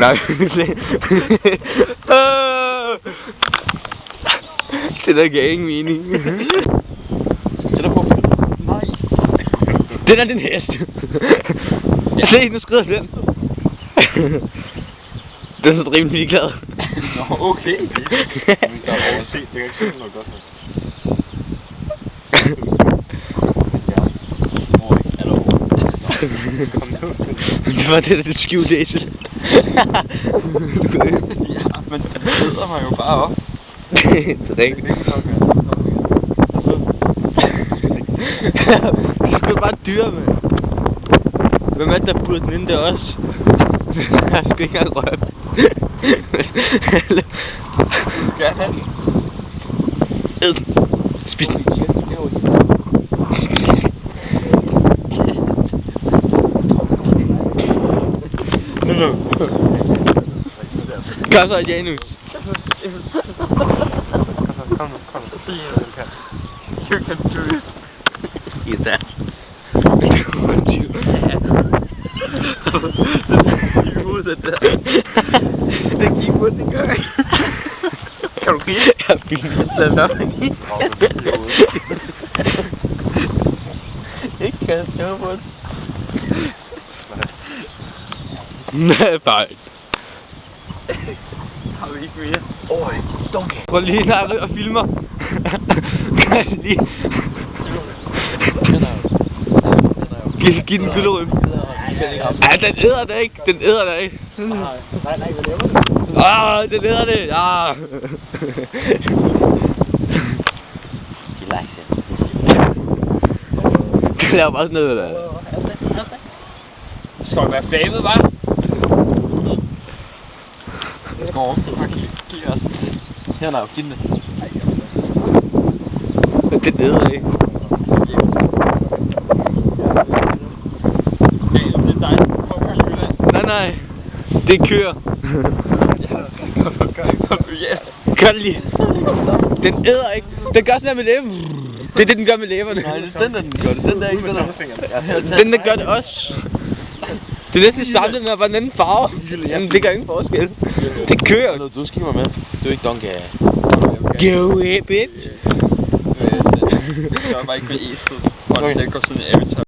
Nej. Det der gav ingen mening. Det der på. Nej. Den er din hest. Se, nu skrider den. Den er så rimelig ligeglad. Nå, okay. Men der er overset, det kan ikke se noget godt. Det var det, der skjulte æsel. Ja, men det sidder mig jo bare op. Det er rigtigt. Det skal bare dyre, mand. Hvem er det, der putter den ind der også? Jeg skal ikke engang røre. Ja, han. Spis den. Gør så, Janus. Kom nu. You can do it. Is that? Det gik på den gang. Kan du give? Jeg filmer selv op. Ikke kan jeg stå på det. Nej, fejl. Har vi ikke mere? Okay. Prøv lige snart og filmer. Kan jeg lige... Giv den gylderøb. Ja, den æder det ikke. Den æder det ikke. Nej, hvad laver du? Den æder det. Det laver bare sådan noget der. Skal du være flabet, hva'? Skår. Giv os. Her er giv den. Den æder ikke. Nej. Det er køer. Gør det lige. Den æder ikke. Den gør sådan her med læben. Det er det, den gør med læberne. Nej, det er den, der den gør det. Den der er ikke den der. Den der gør det også. Det er næsten det samme, den er bare en anden farve. Jamen, det gør ingen forskel. Det kører. Du skal med. Du er ikke donkey. Go away, bitch. Jeg er bare ikke med æsel. Og den går sådan en avatar.